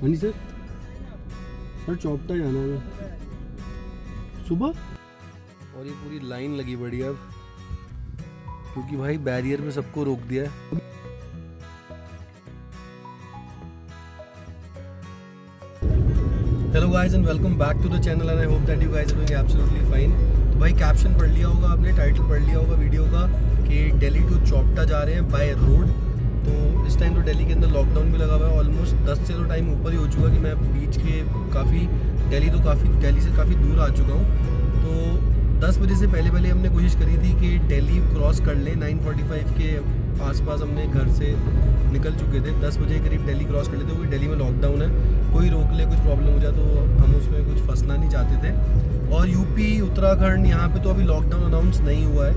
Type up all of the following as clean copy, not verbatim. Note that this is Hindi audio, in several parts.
मनी सर चौपटा जाना है सुबह। और ये पूरी लाइन लगी पड़ी है अब, क्योंकि भाई बैरियर में सबको रोक दिया है। Hello guys and welcome back to the channel and I hope that you guys are doing absolutely fine. तो भाई कैप्शन पढ़ लिया होगा आपने, टाइटल पढ़ लिया होगा वीडियो का कि दिल्ली टू चौपटा जा रहे हैं बाय रोड। तो इस टाइम तो दिल्ली के अंदर लॉकडाउन भी लगा हुआ है, ऑलमोस्ट 10 से तो टाइम ऊपर ही हो चुका कि मैं बीच के दिल्ली से काफ़ी दूर आ चुका हूँ। तो 10 बजे से पहले हमने कोशिश करी थी कि दिल्ली क्रॉस कर लें। 9:45 के आसपास हमने घर से निकल चुके थे, 10 बजे के करीब दिल्ली क्रॉस कर लेते, क्योंकि दिल्ली में लॉकडाउन है, कोई रोक ले कुछ प्रॉब्लम हो जाए तो हम उसमें कुछ फंसना नहीं चाहते थे। और यूपी उत्तराखंड यहाँ पे तो अभी लॉकडाउन अनाउंस नहीं हुआ है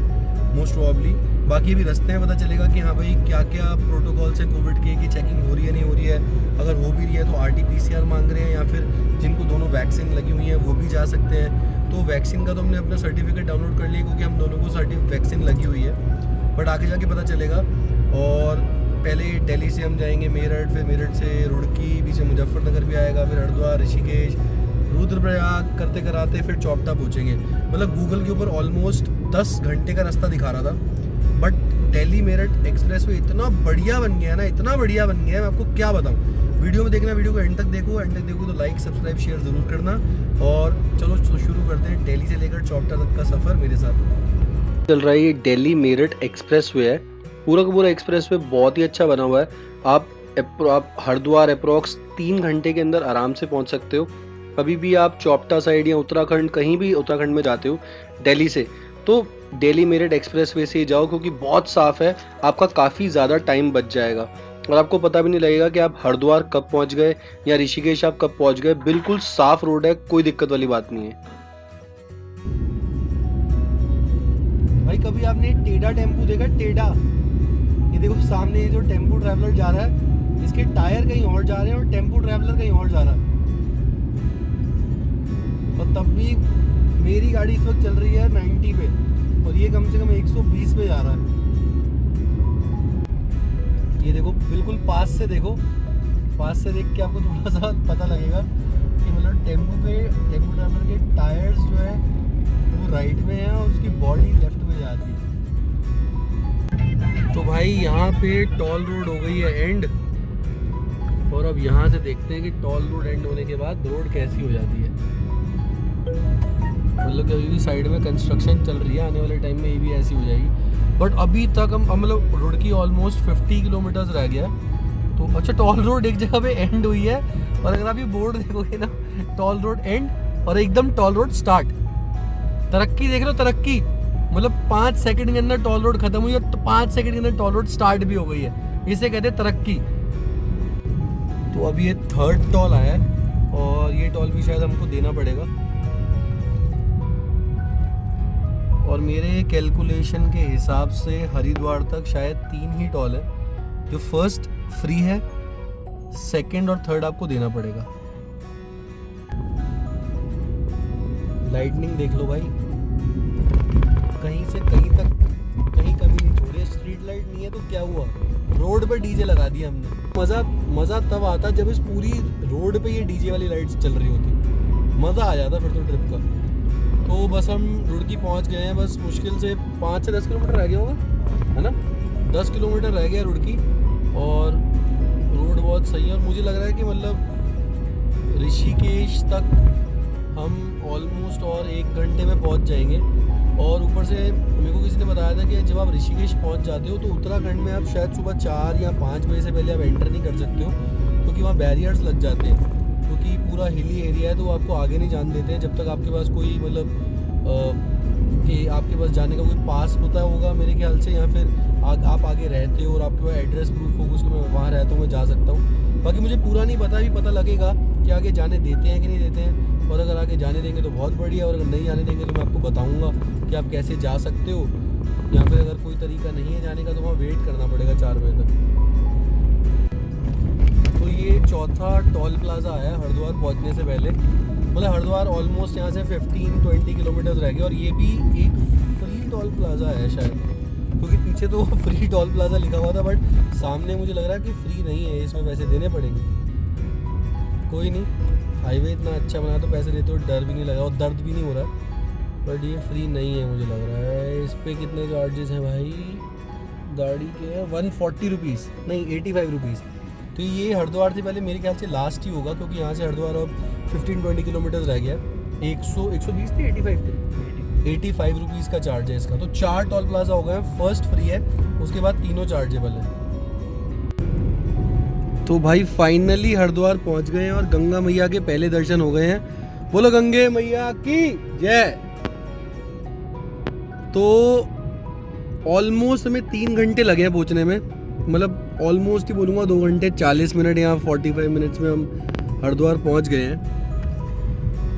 मोस्ट प्रॉब्ली। बाकी अभी रास्ते में पता चलेगा कि हाँ भाई क्या क्या प्रोटोकॉल्स है कोविड के, कि चेकिंग हो रही है नहीं हो रही है। अगर हो भी रही है तो RT-PCR मांग रहे हैं, या फिर जिनको दोनों वैक्सीन लगी हुई है वो भी जा सकते हैं। तो वैक्सीन का तो हमने अपना सर्टिफिकेट डाउनलोड कर लिया, क्योंकि हम दोनों को वैक्सीन लगी हुई है, बट आगे जाके पता चलेगा। और पहले दिल्ली से हम जाएंगे मेरठ, फिर मेरठ से रुड़की, बीच में मुजफ्फरनगर भी आएगा, फिर हरिद्वार, ऋषिकेश, रुद्रप्रयाग करते कराते फिर चौपटा पहुँचेंगे। मतलब गूगल के ऊपर ऑलमोस्ट 10 घंटे का रास्ता दिखा रहा था, but Delhi Meerut express way इतना बढ़िया बन गया है ना, इतना बढ़िया बन गया है, मैं आपको क्या बताऊँ। वीडियो में देखना, वीडियो को एंड तक देखो तो लाइक सब्सक्राइब शेयर ज़रूर करना। और चलो शुरू करते हैं दिल्ली से लेकर चौपटा तक का सफ़र मेरे साथ। चल रहा है ये दिल्ली मेरठ एक्सप्रेस वे है, पूरा का पूरा एक्सप्रेस वे बहुत ही अच्छा बना हुआ है। आप हरिद्वार अप्रॉक्स 3 घंटे के अंदर आराम से पहुंच सकते हो। कभी भी आप चौपटा साइड या उत्तराखंड, कहीं भी उत्तराखंड में जाते हो दिल्ली से, तो दिल्ली मेरठ एक्सप्रेस वे से ही जाओ, क्योंकि बहुत साफ़ है, आपका काफ़ी ज़्यादा टाइम बच जाएगा और आपको पता भी नहीं लगेगा कि आप हरिद्वार कब पहुंच गए या ऋषिकेश आप कब पहुंच गए। बिल्कुल साफ रोड है, कोई दिक्कत वाली बात नहीं है। भाई कभी आपने टेढ़ा टेम्पू देखा? टेढ़ा, ये देखो सामने ये जो टेम्पू ट्रैवलर जा रहा है, इसके टायर कहीं और जा रहे हैं और टेम्पू ट्रैवलर कहीं और जा रहा है। और तब भी मेरी गाड़ी इस वक्त चल रही है 90 पे और ये कम से कम 120 पे जा रहा है। ये देखो बिल्कुल पास से देख के आपको थोड़ा सा पता लगेगा कि मतलब टेम्पू ट्रैवलर के टायर्स जो है वो राइट में है और उसकी बॉडी लेफ्ट में जा रही है। तो भाई यहाँ पे टॉल रोड हो गई है एंड, और अब यहाँ से देखते हैं कि टॉल रोड एंड होने के बाद रोड कैसी हो जाती है। मतलब कि अभी भी साइड में कंस्ट्रक्शन चल रही है, आने वाले टाइम में ये भी ऐसी हो जाएगी। बट अभी तक हम मतलब रोड की ऑलमोस्ट 50 किलोमीटर्स रह गया। तो अच्छा, टॉल रोड एक जगह पे एंड हुई है, और अगर आप ये बोर्ड देखोगे ना, टॉल रोड एंड और एकदम टॉल रोड स्टार्ट। तरक्की देख लो, तरक्की मतलब 5 सेकंड के अंदर टॉल रोड खत्म हुई है, तो 5 सेकंड के अंदर टॉल रोड स्टार्ट भी हो गई है। इसे कहते हैं तरक्की। तो अभी ये 3rd टॉल आया है और ये टॉल भी शायद हमको देना पड़ेगा। और मेरे कैलकुलेशन के हिसाब से हरिद्वार तक शायद 3 ही टॉल है, जो फर्स्ट फ्री है, सेकंड और थर्ड आपको देना पड़ेगा। लाइटनिंग देख लो भाई, कहीं से कहीं तक कहीं कमी नहीं छोड़ी। स्ट्रीट लाइट नहीं है तो क्या हुआ, रोड पे डीजे लगा दिया हमने। मज़ा तब आता जब इस पूरी रोड पे ये डीजे वाली लाइट्स चल रही होती, मज़ा आ जाता फिर तो ट्रिप का। तो बस हम रुड़की पहुंच गए हैं, बस मुश्किल से 5 से 10 किलोमीटर रह गया होगा, है ना, 10 किलोमीटर रह गया रुड़की। और रोड बहुत सही है, और मुझे लग रहा है कि मतलब ऋषिकेश तक हम ऑलमोस्ट और 1 घंटे में पहुंच जाएंगे। और ऊपर से मेरे को किसी ने बताया था कि जब आप ऋषिकेश पहुंच जाते हो तो उत्तराखंड में आप शायद सुबह 4 या 5 बजे से पहले आप एंटर नहीं कर सकते हो, क्योंकि वहाँ बैरियर्स लग जाते हैं, क्योंकि पूरा हिली एरिया है, तो आपको आगे नहीं जाने देते हैं जब तक आपके पास कोई मतलब कि आपके पास जाने का कोई पास होता होगा मेरे ख्याल से, या फिर आप आगे रहते हो और आपके पास एड्रेस प्रूफ होगा उसको मैं वहाँ रहता हूँ, मैं जा सकता हूँ। बाकी मुझे पूरा नहीं पता, अभी पता लगेगा कि आगे जाने देते हैं कि नहीं देते हैं। और अगर आगे जाने देंगे तो बहुत बढ़िया, और अगर नहीं जाने देंगे तो मैं आपको बताऊँगा कि आप कैसे जा सकते हो, या फिर अगर कोई तरीका नहीं है जाने का तो वहाँ वेट करना पड़ेगा 4 बजे तक। तो ये 4था टोल प्लाज़ा आया हरिद्वार पहुँचने से पहले। मतलब हरिद्वार ऑलमोस्ट यहाँ से 15-20 किलोमीटर्स रह गए, और ये भी एक फ्री टोल प्लाज़ा है शायद, क्योंकि पीछे तो फ्री टोल प्लाज़ा लिखा हुआ था, बट सामने मुझे लग रहा है कि फ्री नहीं है, इसमें पैसे देने पड़ेंगे। कोई नहीं, हाईवे इतना अच्छा बना तो पैसे देते हो डर भी नहीं लगा और दर्द भी नहीं हो रहा। बट ये फ्री नहीं है मुझे लग रहा है। इस पर कितने चार्जेस हैं भाई गाड़ी के? 140 रुपीज़, नहीं 85 रुपीज़। तो ये हरिद्वार से पहले मेरे ख्याल से लास्ट ही होगा, क्योंकि यहाँ से हरिद्वार अब 15-20 किलोमीटर रह गया। 120 थे, 85 थे, 85 रुपीज़ का चार्ज है इसका। तो 4 टोल प्लाजा हो गए, फर्स्ट फ्री है, उसके बाद तीनों चार्जेबल है। तो भाई फाइनली हरिद्वार पहुँच गए हैं और गंगा मैया के पहले दर्शन हो गए हैं। बोलो गंगे मैया की जय। तो ऑलमोस्ट हमें 3 घंटे लगे हैं पहुँचने में, मतलब ऑलमोस्ट ही बोलूँगा 2 घंटे 40 मिनट या 45 मिनट्स में हम हरिद्वार पहुँच गए हैं।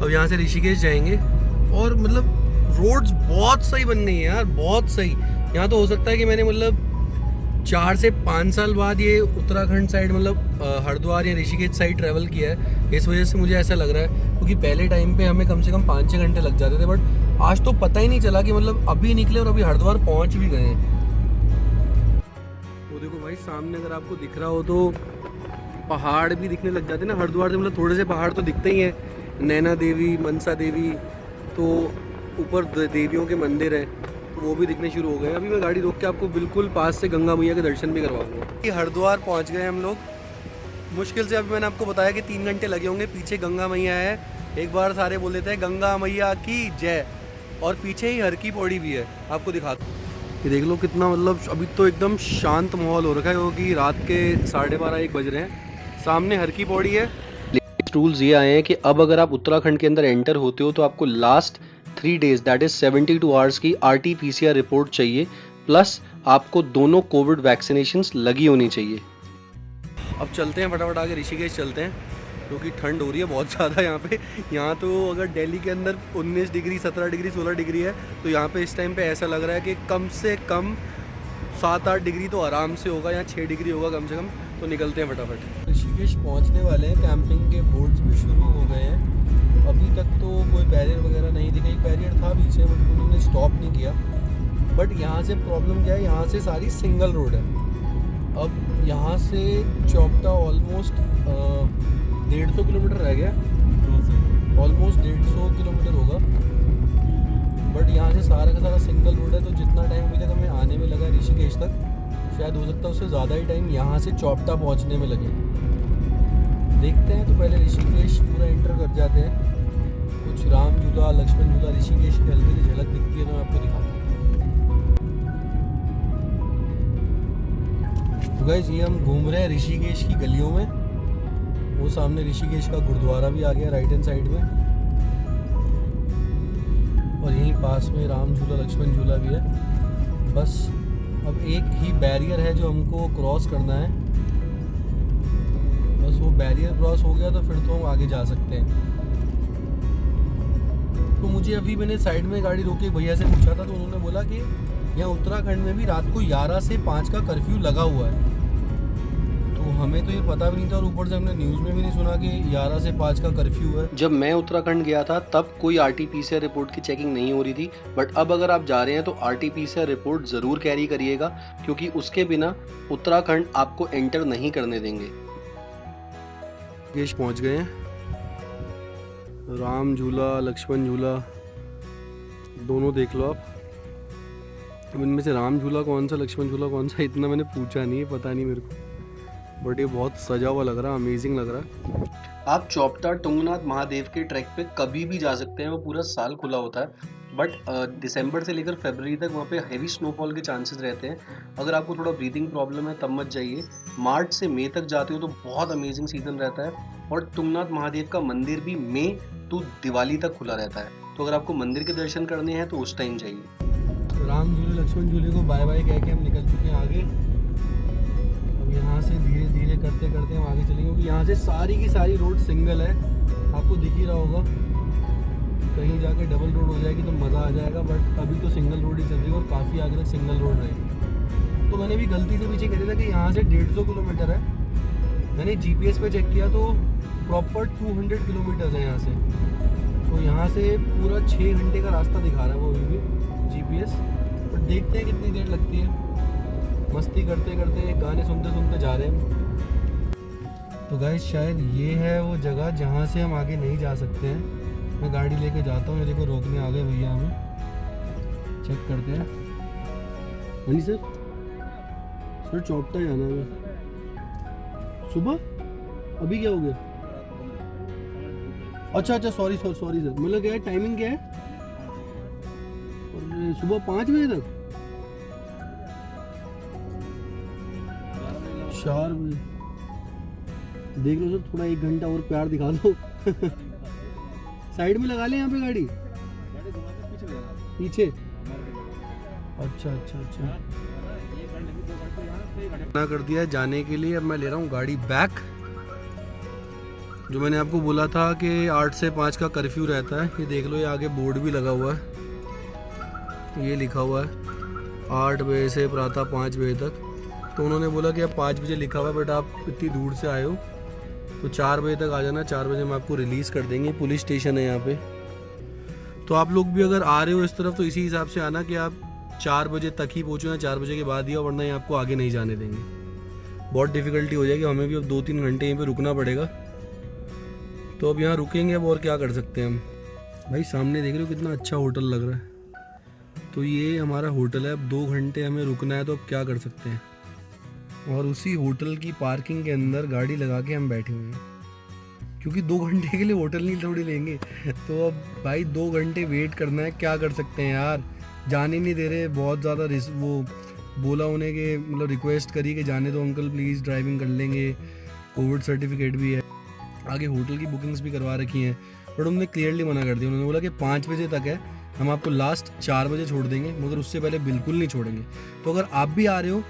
अब यहाँ से ऋषिकेश जाएंगे और मतलब रोड्स बहुत सही बन गई हैं यार, बहुत सही। यहाँ तो हो सकता है कि मैंने मतलब 4 से 5 साल बाद ये उत्तराखंड साइड मतलब हरिद्वार या ऋषिकेश साइड ट्रैवल किया है। इस वजह से मुझे ऐसा लग रहा है, क्योंकि पहले टाइम पे हमें कम से कम 5-6 घंटे लग जाते थे, बट आज तो पता ही नहीं चला कि मतलब अभी निकले और अभी हरिद्वार पहुंच भी गए हैं। वो देखो भाई सामने अगर आपको दिख रहा हो तो पहाड़ भी दिखने लग जाते हैं ना हरिद्वार से, मतलब थोड़े से पहाड़ तो दिखते ही हैं। नैना देवी, मनसा देवी, तो ऊपर देवियों के मंदिर है, तो वो भी दिखने शुरू हो गए। अभी मैं गाड़ी रोक के आपको बिल्कुल पास से गंगा मैया के दर्शन भी करवाऊंगा। हरिद्वार पहुंच गए हम लोग, मुश्किल से अभी मैंने आपको बताया कि 3 घंटे लगे होंगे। पीछे गंगा मैया है, एक बार सारे बोल देते हैं गंगा मैया की जय। और पीछे ही हर की पौड़ी भी है, आपको दिखाता हूँ। ये देख लो कितना मतलब अभी तो एकदम शांत माहौल हो रखा है, क्योंकि रात के 12:30-1 बज रहे हैं। सामने हर की पौड़ी है। रूल्स ये आए हैं कि अब अगर आप उत्तराखंड के अंदर एंटर होते हो तो आपको last 3 days that is 72 hours की RT-PCR रिपोर्ट चाहिए, प्लस आपको दोनों कोविड वैक्सीनेशंस लगी होनी चाहिए। अब चलते हैं फटाफट आगे ऋषिकेश चलते हैं, क्योंकि ठंड हो रही है बहुत ज़्यादा यहाँ पे। यहाँ तो अगर दिल्ली के अंदर 19 डिग्री, 17 डिग्री, 16 डिग्री है, तो यहाँ पे इस टाइम पे ऐसा लग रहा है कि कम से कम 7-8 डिग्री तो आराम से होगा, या 6 डिग्री होगा कम से कम। तो निकलते हैं फटाफट। ऋषिकेश पहुँचने वाले हैं, कैंपिंग के बोर्ड्स भी शुरू हो गए हैं। अभी तक तो कोई बैरियर वगैरह नहीं दिखा, एक बैरियर था पीछे बट उन्होंने स्टॉप नहीं किया। बट यहाँ से प्रॉब्लम क्या है, यहाँ से सारी सिंगल रोड है। अब यहाँ से चौपटा ऑलमोस्ट 150 किलोमीटर रह गया, ऑलमोस्ट 150 किलोमीटर होगा। बट यहाँ से सारा का सारा सिंगल रोड है, तो जितना टाइम अभी तक हमें आने में लगा ऋषिकेश तक, शायद हो सकता है उससे ज़्यादा ही टाइम यहाँ से चौपटा पहुँचने में लगे। देखते हैं, तो पहले ऋषिकेश पूरा एंटर कर जाते हैं। कुछ राम झूला, लक्ष्मण झूला ऋषिकेश की हल्की सी झलक दिखती है, तो मैं आपको दिखाता हूँ। तो गाइस ये हम घूम रहे हैं ऋषिकेश की गलियों में। वो सामने ऋषिकेश का गुरुद्वारा भी आ गया राइट हैंड साइड में, और यहीं पास में राम झूला, लक्ष्मण झूला भी है। बस अब एक ही बैरियर है जो हमको क्रॉस करना है, बस वो बैरियर क्रॉस हो गया तो फिर तो हम आगे जा सकते हैं। तो मुझे अभी मैंने साइड में गाड़ी रोके भैया से पूछा था, तो उन्होंने बोला कि यहाँ उत्तराखंड में भी रात को 11 से 5 का कर्फ्यू लगा हुआ है। तो हमें तो ये पता भी नहीं था, और ऊपर से हमने न्यूज़ में भी नहीं सुना कि 11 से 5 का कर्फ्यू है। जब मैं उत्तराखंड गया था तब कोई RT-PCR रिपोर्ट की चेकिंग नहीं हो रही थी, बट अब अगर आप जा रहे हैं तो RT-PCR रिपोर्ट ज़रूर कैरी करिएगा, क्योंकि उसके बिना उत्तराखंड आपको एंटर नहीं करने देंगे। ऋषिकेश पहुँच गए हैं। राम झूला, लक्ष्मण झूला दोनों देख लो आप। अब इनमें से राम झूला कौन सा, लक्ष्मण झूला कौन सा, इतना मैंने पूछा नहीं है, पता नहीं मेरे को। बट ये बहुत सजा हुआ लग रहा है, अमेजिंग लग रहा है। आप चौपटा तुंगनाथ महादेव के ट्रैक पे कभी भी जा सकते हैं, वो पूरा साल खुला होता है। बट दिसंबर से लेकर फरवरी तक वहाँ पे हैवी स्नोफॉल के चांसेस रहते हैं। अगर आपको थोड़ा ब्रीथिंग प्रॉब्लम है तब मत जाइए। मार्च से मई तक जाते हो तो बहुत अमेजिंग सीजन रहता है, और तुंगनाथ महादेव का मंदिर भी मई टू दिवाली तक खुला रहता है। तो अगर आपको मंदिर के दर्शन करने हैं तो उस टाइम जाइए। राम झूले, लक्ष्मण झूले को बाय बाय कह के हम निकल चुके हैं आगे। अब यहाँ से धीरे धीरे करते करते हम आगे चलेंगे, क्योंकि यहाँ से सारी की सारी रोड सिंगल है, आपको दिख ही रहा होगा। कहीं जाके डबल रोड हो जाएगी तो मज़ा आ जाएगा, बट अभी तो सिंगल रोड ही चल रही है, और काफ़ी आगे तक सिंगल रोड रहेगी। तो मैंने भी गलती से पीछे कह दिया था कि यहाँ से 150 किलोमीटर है। मैंने GPS पे चेक किया तो प्रॉपर 200 किलोमीटर्स है यहाँ से। तो यहाँ से पूरा 6 घंटे का रास्ता दिखा रहा है वो अभी भी GPS। पर देखते हैं कितनी देर लगती है। मस्ती करते करते, गाने सुनते सुनते जा रहे हैं। तो गाइस शायद ये है वो जगह जहाँ से हम आगे नहीं जा सकते हैं। मैं गाड़ी लेके जाता हूँ, ये देखो रोकने आ गए भैया हमें। चेक करते हैं। हाँ जी सर चौपटा जाना है। सुबह अभी क्या हो गया? अच्छा सॉरी सर, मतलब क्या है, टाइमिंग क्या है? और सुबह 5 बजे तक? 4 बजे। देख लो सर, थोड़ा 1 घंटा और प्यार दिखा दो। साइड में लगा ले यहाँ पे गाड़ी पीछे। अच्छा ना कर दिया जाने के लिए। अब मैं ले रहा हूँ गाड़ी बैक। जो मैंने आपको बोला था कि 8 से 5 का कर्फ्यू रहता है, ये देख लो, ये आगे बोर्ड भी लगा हुआ है, ये लिखा हुआ है 8 बजे से प्रातः 5 बजे तक। तो उन्होंने बोला कि अब 5 बजे लिखा हुआ है, बट आप इतनी दूर से आए हो तो 4 बजे तक आ जाना। 4 बजे में आपको रिलीज़ कर देंगे। पुलिस स्टेशन है यहाँ पे। तो आप लोग भी अगर आ रहे हो इस तरफ तो इसी हिसाब से आना कि आप 4 बजे तक ही पहुँचो, ना 4 बजे के बाद ही आओ, वरना ये आपको आगे नहीं जाने देंगे। बहुत डिफ़िकल्टी हो जाएगी, हमें भी अब 2-3 घंटे यहीं पे रुकना पड़ेगा। तो अब यहाँ रुकेंगे अब, और क्या कर सकते हैं हम। भाई सामने देख रहे हो कितना अच्छा होटल लग रहा है। तो ये हमारा होटल है। अब 2 घंटे हमें रुकना है, तो अब क्या कर सकते हैं। और उसी होटल की पार्किंग के अंदर गाड़ी लगा के हम बैठे हुए हैं, क्योंकि 2 घंटे के लिए होटल नहीं थोड़ी लेंगे। तो अब भाई 2 घंटे वेट करना है, क्या कर सकते हैं यार। जाने नहीं दे रहे, बहुत ज़्यादा वो बोला उन्हें कि मतलब रिक्वेस्ट करी कि जाने दो अंकल प्लीज़, ड्राइविंग कर लेंगे, कोविड सर्टिफिकेट भी है, आगे होटल की बुकिंग्स भी करवा रखी हैं। बट उन्होंने क्लियरली मना कर दिया। उन्होंने बोला कि 5 बजे तक है, हम आपको लास्ट 4 बजे छोड़ देंगे, मगर उससे पहले बिल्कुल नहीं छोड़ेंगे। तो अगर आप भी आ रहे हो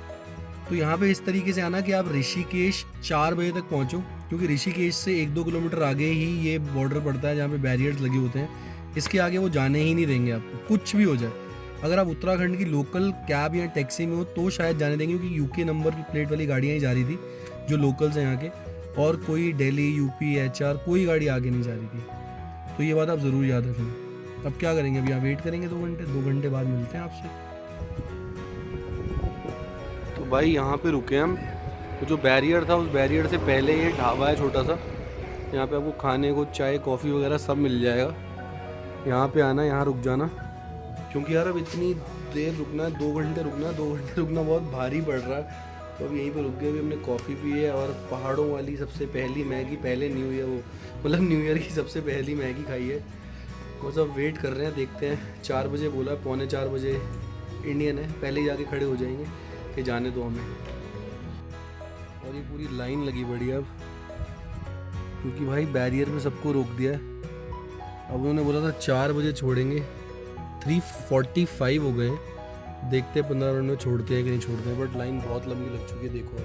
तो यहाँ पे इस तरीके से आना कि आप ऋषिकेश 4 बजे तक पहुँचो, क्योंकि ऋषिकेश से 1-2 किलोमीटर आगे ही ये बॉर्डर पड़ता है जहाँ पे बैरियर्स लगे होते हैं। इसके आगे वो जाने ही नहीं देंगे आपको, कुछ भी हो जाए। अगर आप उत्तराखंड की लोकल कैब या टैक्सी में हो तो शायद जाने देंगे, क्योंकि यूके नंबर प्लेट वाली गाड़ियाँ ही जा रही थी जो लोकल्स हैं यहाँ के, और कोई दिल्ली, यूपी, HR कोई गाड़ी आगे नहीं जा रही थी। तो ये बात आप ज़रूर याद रखें। अब क्या करेंगे, अभी यहाँ वेट करेंगे 2 घंटे। 2 घंटे बाद मिलते हैं आपसे। तो भाई यहाँ पे रुके हम। तो जो बैरियर था, उस बैरियर से पहले ये ढाबा है छोटा सा, यहाँ पे आपको खाने को चाय कॉफ़ी वगैरह सब मिल जाएगा। यहाँ पे आना, यहाँ रुक जाना, क्योंकि यार अब इतनी देर रुकना है, 2 घंटे रुकना, 2 घंटे रुकना बहुत भारी पड़ रहा है। तो अब यहीं पे रुक गए। अभी हमने कॉफ़ी पी है और पहाड़ों वाली सबसे पहली मैगी, पहले न्यू ईयर, वो मतलब न्यू ईयर की सबसे पहली मैगी खाई है। वो सब वेट कर रहे हैं, देखते हैं। 4 बजे बोला, 3:45 बजे इंडियन है, पहले ही जाके खड़े हो जाएंगे कि जाने दो हमें। और ये पूरी लाइन लगी पड़ी है अब, क्योंकि भाई बैरियर पे सबको रोक दिया है। अब उन्होंने बोला था 4 बजे छोड़ेंगे, 3:45 हो गए। देखते 15 मिनट में छोड़ते हैं कि नहीं छोड़ते हैं, बट लाइन बहुत लंबी लग चुकी है, देखो आप।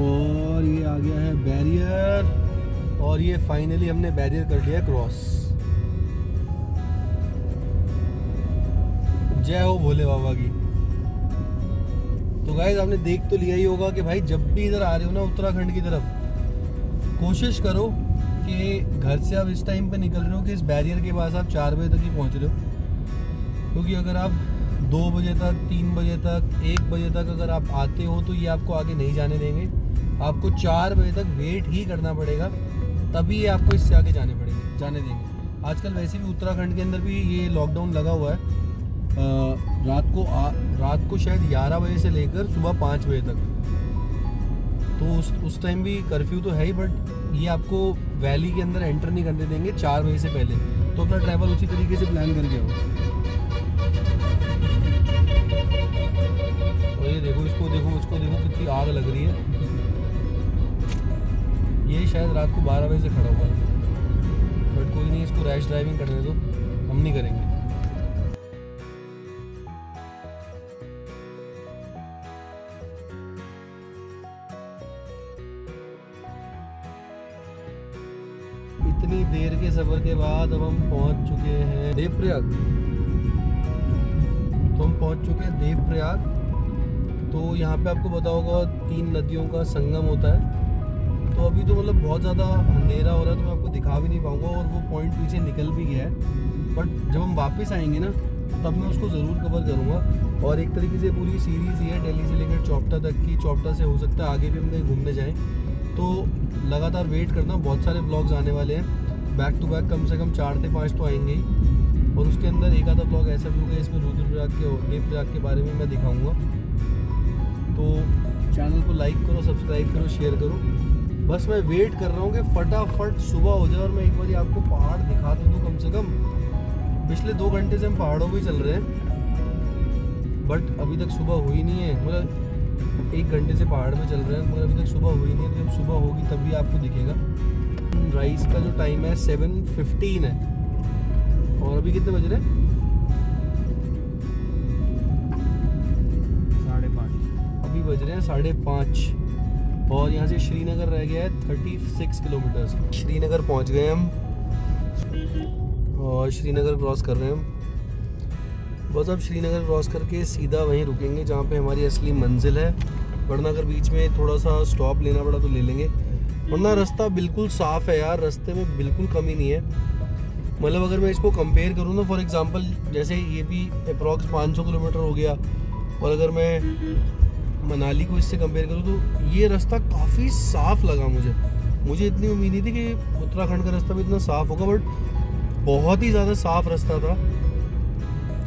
और ये आ गया है बैरियर, और ये फाइनली हमने बैरियर कर लिया क्रॉस। जय हो भोले बाबा की। तो गाइस आपने देख तो लिया ही होगा कि भाई जब भी इधर आ रहे हो ना उत्तराखंड की तरफ, कोशिश करो कि घर से आप इस टाइम पे निकल रहे हो कि इस बैरियर के पास आप 4 बजे तक ही पहुंच रहे हो। क्योंकि अगर आप 2 बजे तक, 3 बजे तक, 1 बजे तक अगर आप आते हो तो ये आपको आगे नहीं जाने देंगे। आपको 4 बजे तक वेट ही करना पड़ेगा, तभी ये आपको इससे आगे जाने देंगे। आजकल वैसे भी उत्तराखंड के अंदर भी ये लॉकडाउन लगा हुआ है, रात को शायद 11 बजे से लेकर सुबह 5 बजे तक। तो उस टाइम भी कर्फ्यू तो है ही, बट ये आपको वैली के अंदर एंटर नहीं करने देंगे 4 बजे से पहले। तो अपना ट्रैवल उसी तरीके से प्लान करके आओ। और ये देखो, इसको देखो कितनी आग लग रही है। ये शायद रात को 12 बजे से खड़ा हुआ है, बट कोई नहीं, इसको रैश ड्राइविंग करने दो, हम नहीं करेंगे। इतनी देर के सफर के बाद अब हम पहुंच चुके हैं देवप्रयाग। तो हम पहुंच चुके हैं देवप्रयाग। तो यहाँ पे आपको पता होगा 3 नदियों का संगम होता है। तो अभी तो मतलब बहुत ज़्यादा अंधेरा हो रहा है, तो मैं आपको दिखा भी नहीं पाऊँगा, और वो पॉइंट पीछे निकल भी गया है। बट जब हम वापस आएंगे ना, तब मैं उसको ज़रूर कवर करूँगा। और एक तरीके से पूरी सीरीज़ ये है दिल्ली से लेकर चौपटा तक की। चौपटा से हो सकता है आगे भी हम कहीं घूमने जाएँ, तो लगातार वेट करना, बहुत सारे ब्लॉग्स आने वाले हैं बैक टू बैक, कम से कम 4 से 5 तो आएंगे ही। और उसके अंदर एक आधा ब्लॉग ऐसा भी होगा इसमें रुद्रप्रयाग के और देवप्रयाग के बारे में मैं दिखाऊँगा। तो चैनल को लाइक करो, सब्सक्राइब करो, शेयर करो। बस मैं वेट कर रहा हूँ कि फटाफट सुबह हो जाए और मैं एक बार आपको पहाड़ दिखा दूँ। कम से कम पिछले 2 घंटे से हम पहाड़ों पे चल रहे हैं, बट अभी तक सुबह हुई नहीं है। मतलब 1 घंटे से पहाड़ में चल रहे हैं, मगर अभी तक सुबह हुई नहीं है। तो जब सुबह होगी तभी आपको दिखेगा। राइस का जो टाइम है 7:15 है, और अभी कितने बज रहे हैं? 5:30। अभी बज रहे हैं 5:30। और यहाँ से श्रीनगर रह गया है 36 किलोमीटर्स। श्रीनगर पहुँच गए हम, और श्रीनगर क्रॉस कर रहे हैं हम। बस अब श्रीनगर क्रॉस करके सीधा वहीं रुकेंगे जहाँ पे हमारी असली मंजिल है, वरना अगर बीच में थोड़ा सा स्टॉप लेना पड़ा तो ले लेंगे। वरना रास्ता बिल्कुल साफ़ है यार, रास्ते में बिल्कुल कमी नहीं है। मतलब अगर मैं इसको कंपेयर करूँ ना, फॉर एग्जांपल जैसे ये भी अप्रॉक्स 500 किलोमीटर हो गया, और अगर मैं मनाली को इससे कंपेयर करूँ तो ये रास्ता काफ़ी साफ़ लगा मुझे इतनी उम्मीद नहीं थी कि उत्तराखंड का रास्ता भी इतना साफ़ होगा, बट बहुत ही ज़्यादा साफ़ रास्ता था।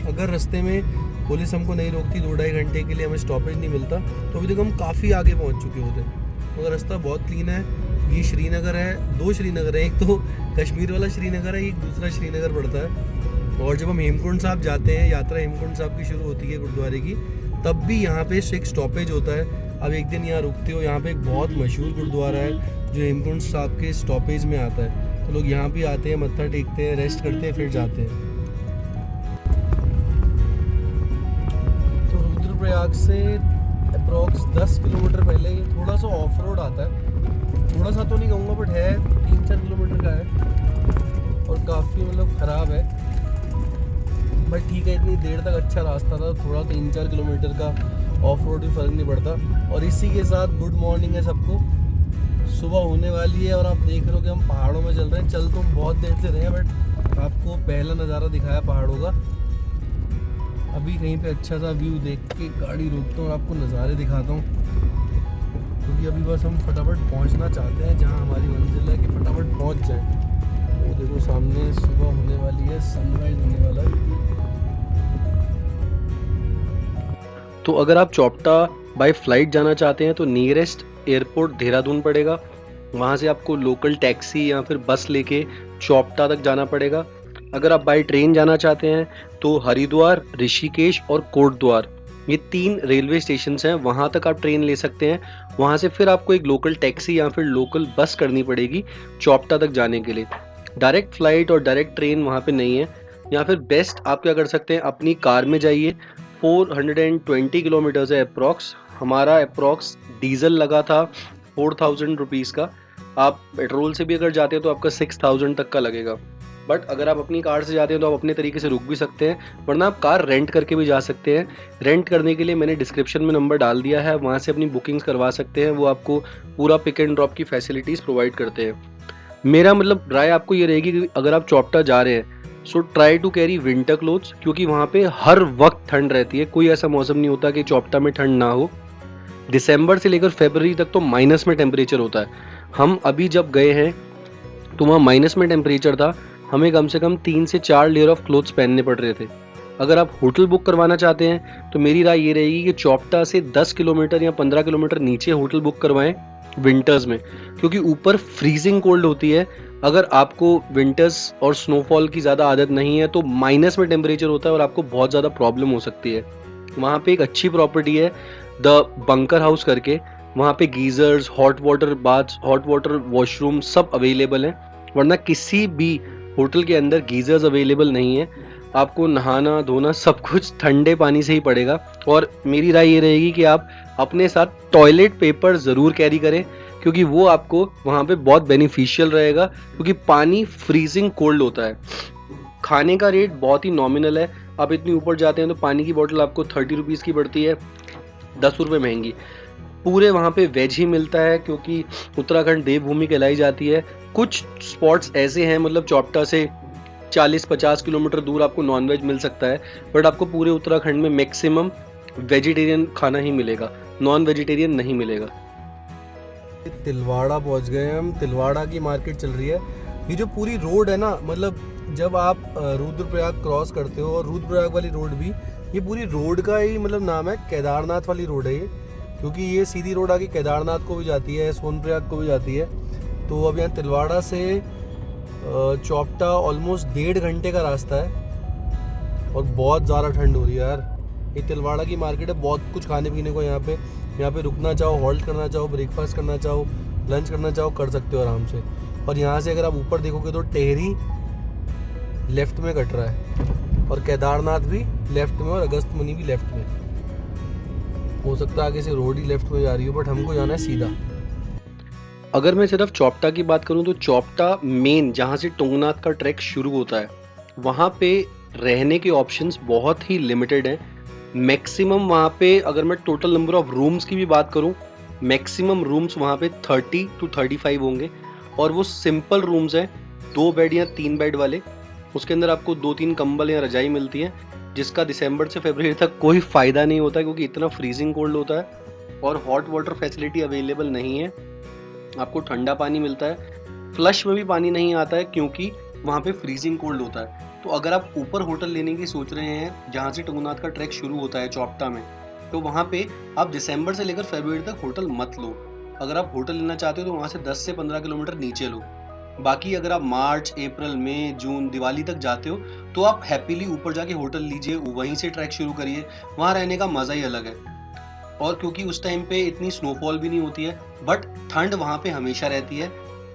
अगर रास्ते में पुलिस हमको नहीं रोकती, 2-2.5 घंटे के लिए हमें स्टॉपेज नहीं मिलता, तो अभी तक हम काफ़ी आगे पहुंच चुके होते। मगर रास्ता बहुत क्लीन है। ये श्रीनगर है, 2 श्रीनगर है, एक तो कश्मीर वाला श्रीनगर है, एक दूसरा श्रीनगर पड़ता है। और जब हम हेमकुंड साहब जाते हैं, यात्रा हेमकुंड साहब की शुरू होती है गुरुद्वारे की, तब भी यहाँ पे एक स्टॉपेज होता है। अब एक दिन यहाँ रुकते हो, यहाँ पे एक बहुत मशहूर गुरुद्वारा है जो हेमकुंड साहब के स्टॉपेज में आता है, तो लोग यहाँ भी आते हैं, मत्था टेकते हैं, रेस्ट करते हैं, फिर जाते हैं। तो रुद्रप्रयाग से अप्रॉक्स 10 किलोमीटर पहले ये थोड़ा सा ऑफ रोड आता है। थोड़ा सा तो नहीं कहूँगा, बट है 3-4 किलोमीटर का है, और काफ़ी मतलब ख़राब है, बट ठीक है। इतनी देर तक अच्छा रास्ता था, थोड़ा 3-4 किलोमीटर का ऑफ रोड भी फ़र्क नहीं पड़ता। और इसी के साथ गुड मॉर्निंग है सबको। सुबह होने वाली है और आप देख रहे हो कि हम पहाड़ों में चल रहे हैं। चल तो हम बहुत देर से रहे हैं, बट आपको पहला नज़ारा दिखाया पहाड़ों का। अभी कहीं पे अच्छा सा व्यू देख के गाड़ी रोकता हूँ और आपको नज़ारे दिखाता हूँ, क्योंकि अभी बस हम फटाफट पहुँचना चाहते हैं जहाँ हमारी मंजिल है, कि फटाफट पहुँच जाए। वो देखो सामने सुबह होने वाली है, सनराइज होने वाला है। तो अगर आप चौपटा बाय फ्लाइट जाना चाहते हैं तो नियरेस्ट एयरपोर्ट देहरादून पड़ेगा। वहाँ से आपको लोकल टैक्सी या फिर बस लेके चौपटा तक जाना पड़ेगा। अगर आप बाय ट्रेन जाना चाहते हैं तो हरिद्वार, ऋषिकेश और कोटद्वार, ये 3 रेलवे स्टेशन हैं, वहाँ तक आप ट्रेन ले सकते हैं। वहाँ से फिर आपको एक लोकल टैक्सी या फिर लोकल बस करनी पड़ेगी चौपटा तक जाने के लिए। डायरेक्ट फ्लाइट और डायरेक्ट ट्रेन वहाँ पे नहीं है। या फिर बेस्ट आप क्या कर सकते हैं, अपनी कार में जाइए। 420 किलोमीटर्स है अप्रॉक्स। हमारा अप्रॉक्स डीजल लगा था 4000 रुपीज़ का। आप पेट्रोल से भी अगर जाते हैं तो आपका 6000 तक का लगेगा। बट अगर आप अपनी कार से जाते हैं तो आप अपने तरीके से रुक भी सकते हैं, वरना आप कार रेंट करके भी जा सकते हैं। रेंट करने के लिए मैंने डिस्क्रिप्शन में नंबर डाल दिया है, वहाँ से अपनी बुकिंग्स करवा सकते हैं। वो आपको पूरा पिक एंड ड्रॉप की फैसिलिटीज़ प्रोवाइड करते हैं। मेरा मतलब राय आपको ये रहेगी कि अगर आप चौपटा जा रहे हैं so try to carry winter clothes, क्योंकि वहाँ पे हर वक्त ठंड रहती है। कोई ऐसा मौसम नहीं होता कि चौपटा में ठंड ना हो। दिसंबर से लेकर फरवरी तक तो माइनस में टेम्परेचर होता है। हम अभी जब गए हैं तो वहाँ माइनस में टेम्परेचर था, हमें कम से कम 3 से 4 लेयर ऑफ क्लोथ्स पहनने पड़ रहे थे। अगर आप होटल बुक करवाना चाहते हैं तो मेरी राय ये रहेगी कि चौपटा से 10 किलोमीटर या 15 किलोमीटर नीचे होटल बुक करवाएं विंटर्स में, क्योंकि ऊपर फ्रीजिंग कोल्ड होती है। अगर आपको विंटर्स और स्नोफॉल की ज़्यादा आदत नहीं है तो माइनस में टेम्परेचर होता है और आपको बहुत ज़्यादा प्रॉब्लम हो सकती है। वहाँ पे एक अच्छी प्रॉपर्टी है द बंकर हाउस करके, वहाँ पे geysers, hot water baths, hot water washroom सब अवेलेबल हैं, वरना किसी भी होटल के अंदर गीजर्स अवेलेबल नहीं है। आपको नहाना धोना सब कुछ ठंडे पानी से ही पड़ेगा। और मेरी राय ये रहेगी कि आप अपने साथ टॉयलेट पेपर ज़रूर कैरी करें, क्योंकि वो आपको वहाँ पे बहुत बेनिफिशियल रहेगा, क्योंकि पानी फ्रीजिंग कोल्ड होता है। खाने का रेट बहुत ही नॉमिनल है। आप इतनी ऊपर जाते हैं तो पानी की बोतल आपको 30 रुपीज़ की पड़ती है, 10 रुपये महंगी। पूरे वहाँ पे वेज ही मिलता है, क्योंकि उत्तराखंड देवभूमि कहलाई जाती है। कुछ स्पॉट्स ऐसे हैं, मतलब चौपटा से 40-50 किलोमीटर दूर आपको नॉनवेज मिल सकता है, बट आपको पूरे उत्तराखंड में मैक्सिमम वेजिटेरियन खाना ही मिलेगा, नॉन वेजिटेरियन नहीं मिलेगा। तिलवाड़ा पहुंच गए हम। तिलवाड़ा की मार्केट चल रही है। ये जो पूरी रोड है ना, मतलब जब आप रुद्रप्रयाग क्रॉस करते हो, और रुद्रप्रयाग वाली रोड भी, ये पूरी रोड का ही मतलब नाम है केदारनाथ वाली रोड है ये, क्योंकि ये सीधी रोड आगे केदारनाथ को भी जाती है, सोनप्रयाग को भी जाती है। तो अब यहाँ तिलवाड़ा से चौपटा ऑलमोस्ट 1.5 घंटे का रास्ता है, और बहुत ज़्यादा ठंड हो रही है यार। ये तिलवाड़ा की मार्केट है, बहुत कुछ खाने पीने को यहाँ पे रुकना चाहो, हॉल्ट करना चाहो, ब्रेकफास्ट करना चाहो, लंच करना चाहो, कर सकते हो आराम से। और यहाँ से अगर आप ऊपर देखोगे तो टेहरी लेफ्ट में कट रहा है, और केदारनाथ भी लेफ्ट में, और अगस्त्यमुनि भी लेफ्ट में। हो सकता है आगे से रोड ही लेफ्ट में जा रही हो, बट हमको जाना है सीधा। अगर मैं सिर्फ चौपटा की बात करूं तो चौपटा मेन जहां से तुंगनाथ का ट्रैक शुरू होता है, वहां पे रहने के ऑप्शंस बहुत ही लिमिटेड हैं। मैक्सिमम वहां पे, अगर मैं टोटल नंबर ऑफ रूम्स की भी बात करूं, मैक्सिमम रूम्स वहां पे 30 to 35 होंगे, और वो सिंपल रूम्स हैं, 2 बेड या 3 बेड वाले। उसके अंदर आपको 2-3 कंबल या रजाई मिलती है, जिसका दिसंबर से फरवरी तक कोई फ़ायदा नहीं होता, क्योंकि इतना फ्रीजिंग कोल्ड होता है, और हॉट वाटर फैसिलिटी अवेलेबल नहीं है। आपको ठंडा पानी मिलता है, फ्लश में भी पानी नहीं आता है, क्योंकि वहाँ पे फ्रीजिंग कोल्ड होता है। तो अगर आप ऊपर होटल लेने की सोच रहे हैं, जहाँ से तुंगनाथ का ट्रैक शुरू होता है चौपटा में, तो वहाँ पे आप दिसंबर से लेकर फरवरी तक होटल मत लो। अगर आप होटल लेना चाहते हो तो वहाँ से 10 से 15 किलोमीटर नीचे लो। बाकी अगर आप मार्च, अप्रैल, मई, जून, दिवाली तक जाते हो तो आप हैप्पीली ऊपर जाके होटल लीजिए, वहीं से ट्रैक शुरू करिए। वहाँ रहने का मज़ा ही अलग है, और क्योंकि उस टाइम पे इतनी स्नोफॉल भी नहीं होती है, बट ठंड वहाँ पे हमेशा रहती है।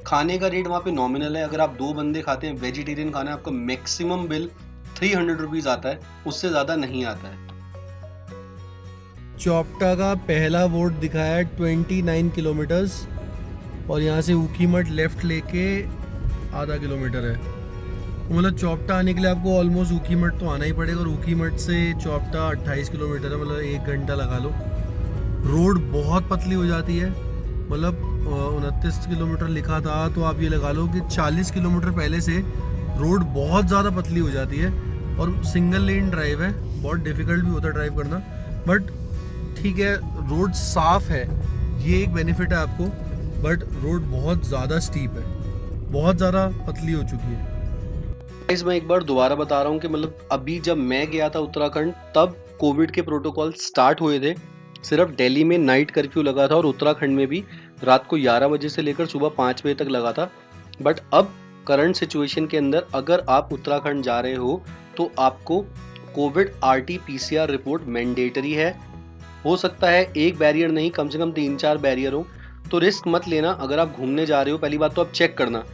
खाने का रेट वहाँ पे नॉमिनल है। अगर आप 2 बंदे खाते हैं वेजिटेरियन खाना, आपका मैक्सिमम बिल 300 रुपीज़ आता है, उससे ज़्यादा नहीं आता है। चौपटा का पहला बोर्ड दिखाया है 29 किलोमीटर्स, और यहाँ से ऊखीमठ लेफ्ट लेके आधा किलोमीटर है। मतलब चौपटा आने के लिए आपको ऑलमोस्ट ऊखीमठ तो आना ही पड़ेगा, और ऊखीमठ से चौपटा 28 किलोमीटर है, मतलब 1 घंटा लगा लो। रोड बहुत पतली हो जाती है, मतलब 29 किलोमीटर लिखा था, तो आप ये लगा लो कि 40 किलोमीटर पहले से रोड बहुत ज़्यादा पतली हो जाती है, और सिंगल लेन ड्राइव है, बहुत डिफ़िकल्ट भी होता है ड्राइव करना, बट ठीक है, रोड साफ़ है, ये एक बेनिफिट है आपको। बट रोड बहुत ज़्यादा स्टीप है, बहुत ज़्यादा पतली हो चुकी है। गाइस, मैं एक बार दोबारा बता रहा हूँ कि मतलब अभी जब मैं गया था उत्तराखंड, तब कोविड के प्रोटोकॉल स्टार्ट हुए थे। सिर्फ दिल्ली में नाइट कर्फ्यू लगा था, और उत्तराखंड में भी रात को 11 बजे से लेकर सुबह 5 बजे तक लगा था। बट अब करंट सिचुएशन के अंदर अगर आप उत्तराखंड जा रहे हो तो आपको कोविड RT-PCR रिपोर्ट मैंडेटरी है। हो सकता है एक बैरियर नहीं, कम से कम 3-4 बैरियर हो, तो रिस्क मत लेना। अगर आप घूमने जा रहे हो, पहली बात तो आप चेक करना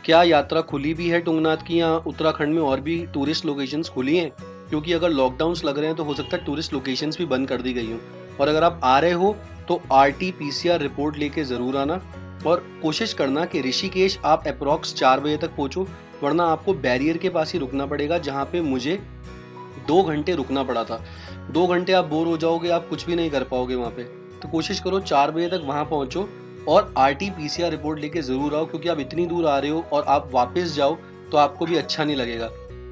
क्या यात्रा खुली भी है तुंगनाथ की, या उत्तराखंड में और भी टूरिस्ट लोकेशंस खुली हैं, क्योंकि अगर लॉकडाउन्स लग रहे हैं तो हो सकता है टूरिस्ट लोकेशंस भी बंद कर दी गई हों। और अगर आप आ रहे हो तो RT-PCR रिपोर्ट लेके ज़रूर आना, और कोशिश करना कि ऋषिकेश आप अप्रॉक्स 4 बजे तक पहुँचो, वरना आपको बैरियर के पास ही रुकना पड़ेगा, जहाँ पे मुझे 2 घंटे रुकना पड़ा था। 2 घंटे आप बोर हो जाओगे, आप कुछ भी नहीं कर पाओगे वहाँ पे। तो कोशिश करो 4 बजे तक वहाँ पहुँचो, और RT-PCR रिपोर्ट लेके ज़रूर आओ, क्योंकि आप इतनी दूर आ रहे हो और आप वापस जाओ तो आपको भी अच्छा नहीं लगेगा।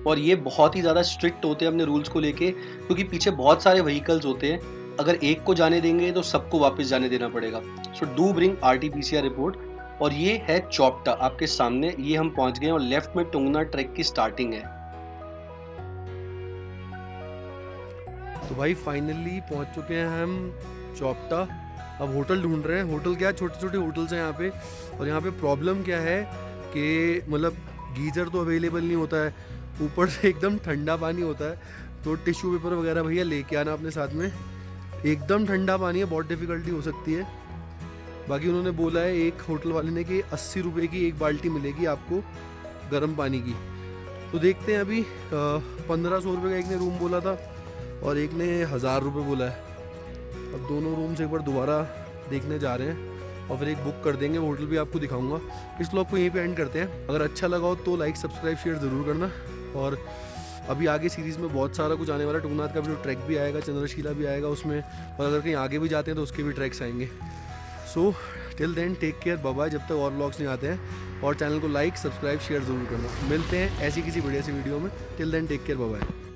और ये बहुत ही ज़्यादा स्ट्रिक्ट होते हैं अपने रूल्स को लेके, क्योंकि पीछे बहुत सारे व्हीकल्स होते हैं। अगर एक को जाने देंगे तो सबको वापस जाने देना पड़ेगा। So do bring RT-PCR report. और ये है चौपटा आपके सामने, ये हम पहुँच गए, और लेफ्ट में तुंगनाथ ट्रैक की स्टार्टिंग है। तो भाई फाइनली पहुँच चुके हैं हम चौपटा। अब होटल ढूंढ रहे हैं। होटल क्या है, छोटे छोटे होटल्स हैं यहाँ पे। और यहाँ पे प्रॉब्लम क्या है कि मतलब गीज़र तो अवेलेबल नहीं होता है, ऊपर से एकदम ठंडा पानी होता है, तो टिश्यू पेपर वगैरह भैया लेके आना अपने साथ में। एकदम ठंडा पानी है, बहुत डिफ़िकल्टी हो सकती है। बाकी उन्होंने बोला है एक होटल वाले ने कि 80 रुपये की 1 बाल्टी मिलेगी आपको गर्म पानी की। तो देखते हैं अभी 1500 रुपये का एक ने रूम बोला था, और एक ने 1000 रुपये बोला है। अब दोनों रूम्स एक बार दोबारा देखने जा रहे हैं, और फिर एक बुक कर देंगे। होटल भी आपको दिखाऊंगा। इस व्लॉग को यहीं पे एंड करते हैं। अगर अच्छा लगा हो तो लाइक, सब्सक्राइब, शेयर ज़रूर करना। और अभी आगे सीरीज़ में बहुत सारा कुछ आने वाला है। तुंगनाथ का भी जो ट्रैक भी आएगा, चंद्रशिला भी आएगा उसमें, और अगर कहीं आगे भी जाते हैं तो उसके भी ट्रैक्स आएंगे। So till then take care, bye bye, जब तक और व्लॉग्स नहीं आते हैं। और चैनल को लाइक सब्सक्राइब शेयर ज़रूर करना। मिलते हैं ऐसी किसी बढ़िया सी वीडियो में। Till then take care, bye bye.